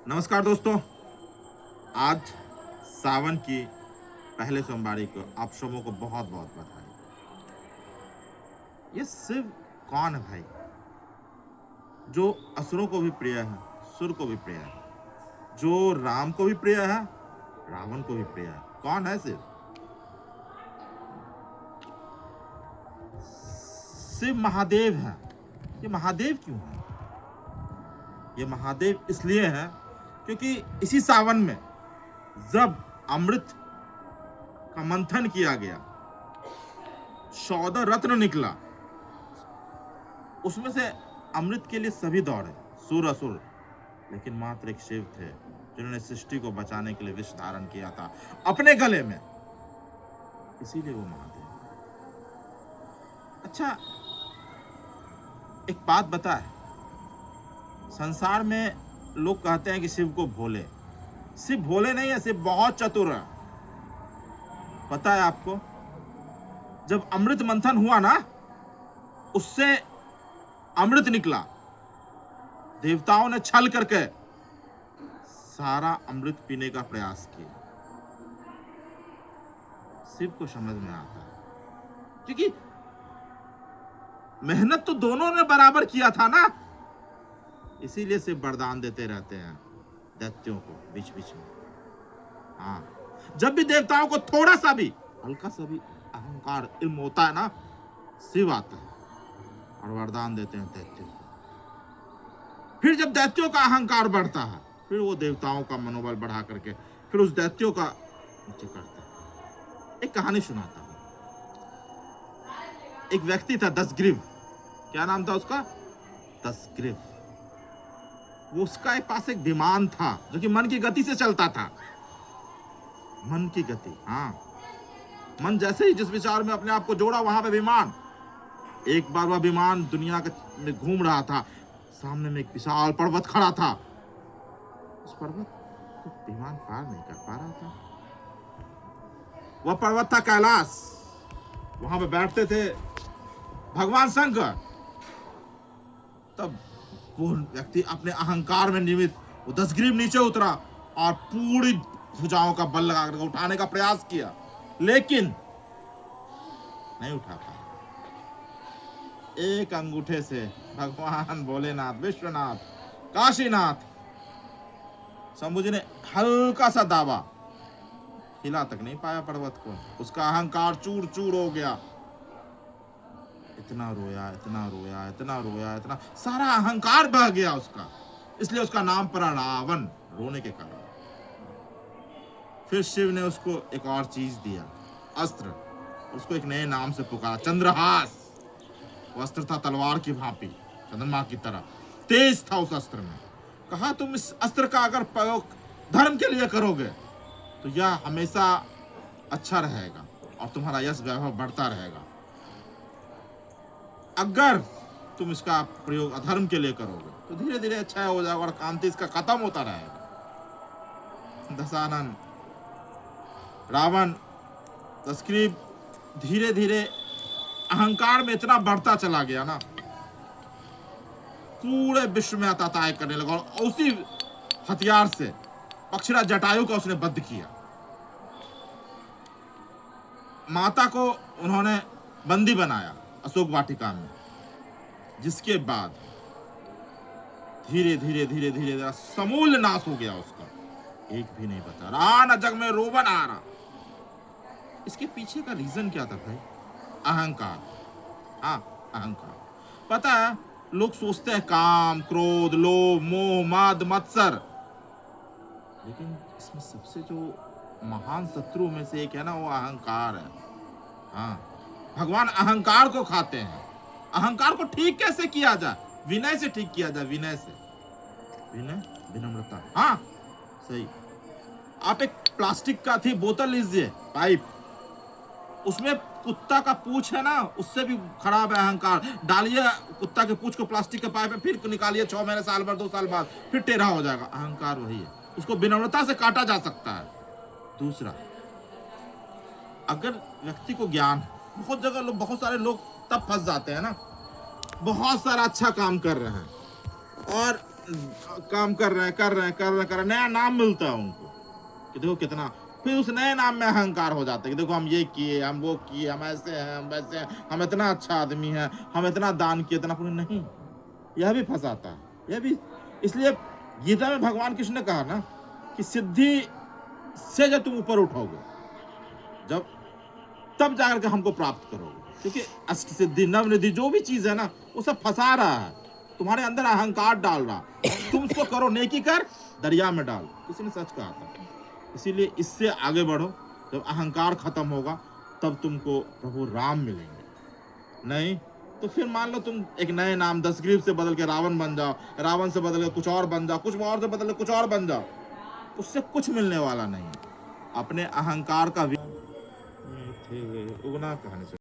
नमस्कार दोस्तों। आज सावन की पहले सोमवारी को आप सबों को बहुत बहुत बधाई। ये शिव कौन है भाई, जो असुरों को भी प्रिय है, सुर को भी प्रिय है, जो राम को भी प्रिय है, रावण को भी प्रिय है। कौन है शिव? शिव महादेव है। ये महादेव क्यों है? ये महादेव इसलिए है क्योंकि इसी सावन में जब अमृत का मंथन किया गया, 14 रत्न निकला, उसमें से अमृत के लिए सभी दौड़े, सुर असुर, लेकिन मात्र एक शिव थे जिन्होंने सृष्टि को बचाने के लिए विष धारण किया था अपने गले में, इसीलिए वो महादेव। अच्छा, एक बात बता है, संसार में लोग कहते हैं कि शिव को भोले। शिव भोले नहीं है, शिव बहुत चतुर है। पता है आपको, जब अमृत मंथन हुआ ना, उससे अमृत निकला, देवताओं ने छल करके सारा अमृत पीने का प्रयास किया। शिव को समझ में आता है क्योंकि मेहनत तो दोनों ने बराबर किया था ना, इसीलिए सिर्फ वरदान देते रहते हैं दैत्यों को बीच बीच में। हाँ, जब भी देवताओं को थोड़ा सा भी, हल्का सा भी अहंकार, इल्म होता है ना, शिव आता है और वरदान देते हैं दैत्यों को। फिर जब दैत्यों का अहंकार बढ़ता है, फिर वो देवताओं का मनोबल बढ़ा करके फिर उस दैत्यों का नीचे करते हैं। एक कहानी सुनाता हूं। एक व्यक्ति था दसग्रीव। क्या नाम था उसका? दसग्रीव। वो उसका एक पास एक विमान था जो कि मन की गति से चलता था। मन की गति, हाँ, मन जैसे ही जिस विचार में अपने आप को जोड़ा, वहां पे विमान। एक बार वह विमान दुनिया में घूम रहा था, सामने में एक विशाल पर्वत खड़ा था। उस पर्वत को विमान पार नहीं कर पा रहा था। वह पर्वत था कैलाश। वहां पे बैठते थे भगवान शंकर। तब वो व्यक्ति अपने अहंकार में निमित्त वो दसग्रीव नीचे उतरा और पूरी भुजाओं का बल लगा कर उठाने का प्रयास किया, लेकिन नहीं उठा पाया। एक अंगूठे से भगवान भोलेनाथ, विश्वनाथ, काशीनाथ, शंभू जी ने हल्का सा दाबा, हिला तक नहीं पाया पर्वत को। उसका अहंकार चूर चूर हो गया। इतना रोया, इतना रोया, इतना रोया, इतना सारा अहंकार बह गया उसका। इसलिए उसका नाम पड़ा रावण, रोने के कारण। फिर शिव ने उसको एक और चीज दिया, अस्त्र। उसको एक नए नाम से पुकारा, चंद्रहास। वो अस्त्र था तलवार की भांति, चंद्रमा की तरह तेज था उस अस्त्र में। कहा, तुम इस अस्त्र का अगर प्रयोग धर्म के लिए करोगे तो यह हमेशा अच्छा रहेगा और तुम्हारा यश वैभव बढ़ता रहेगा। अगर तुम इसका प्रयोग अधर्म के लिए करोगे तो धीरे धीरे अच्छा हो जाएगा और कांति इसका खत्म होता रहेगा। दशानन, रावण, दसग्रीव धीरे धीरे अहंकार में इतना बढ़ता चला गया ना, पूरे विश्व में अताताय करने लगा और उसी हथियार से पक्षीराज जटायु का उसने वध किया। माता को उन्होंने बंदी बनाया अशोक वाटिका में, जिसके बाद धीरे धीरे धीरे धीरे समूल नाश हो गया उसका। एक भी नहीं बचा रहा, न जग में रोबन आ रहा। इसके पीछे का रीजन क्या था भाई? अहंकार। हाँ, अहंकार। पता है, लोग सोचते हैं काम, क्रोध, लोभ, मोह, मद, मत्सर, लेकिन इसमें सबसे जो महान शत्रु में से एक है ना, वो अहंकार है। हाँ, भगवान अहंकार को खाते हैं। अहंकार को ठीक कैसे किया जाए? विनय से ठीक किया जाए, विनय से। विनय, विनम्रता। हाँ, सही। आप एक प्लास्टिक का थी बोतल लीजिए, पाइप, उसमें कुत्ता का पूंछ है ना, उससे भी खराब है अहंकार। डालिए कुत्ता के पूंछ को प्लास्टिक के पाइप में, फिर निकालिए 6 महीने, साल भर, 2 साल बाद, फिर टेढ़ा हो जाएगा। अहंकार वही है, उसको विनम्रता से काटा जा सकता है। दूसरा, अगर व्यक्ति को ज्ञान, बहुत जगह लोग, बहुत सारे लोग तब फंस जाते हैं ना, बहुत सारा अच्छा काम कर रहे हैं और काम कर रहे हैं, कर रहे हैं, कर रहे हैं, कर रहे हैं, नया नाम मिलता है उनको कि देखो कितना, फिर उस नए नाम में अहंकार हो जाता है कि देखो हम ये किए, हम वो किए, हम ऐसे हैं, हम वैसे हैं, हम इतना अच्छा आदमी हैं, हम इतना दान किए, इतना पुण्य। नहीं, यह भी फंसाता है, यह भी। इसलिए गीता में भगवान कृष्ण ने कहा ना कि सिद्धि से जब तुम ऊपर उठोगे, जब तब जाकर के हमको प्राप्त करोगे, क्योंकि अष्ट सिद्धि नवनिधि जो भी चीज है ना, वो सब फंसा रहा है, तुम्हारे अंदर अहंकार डाल रहा। तुम उसको करो, नेकी कर, दरिया में डाल, किसी ने सच कहा था। इसीलिए इससे आगे बढ़ो, जब अहंकार खत्म होगा तब तुमको प्रभु राम मिलेंगे। नहीं तो फिर मान लो तुम एक नए नाम दशग्रीव से बदल के रावण बन जाओ, रावण से बदल के कुछ और बन जाओ, कुछ और से बदल के कुछ और बन जाओ, उससे कुछ मिलने वाला नहीं। अपने अहंकार का उगना कहानी से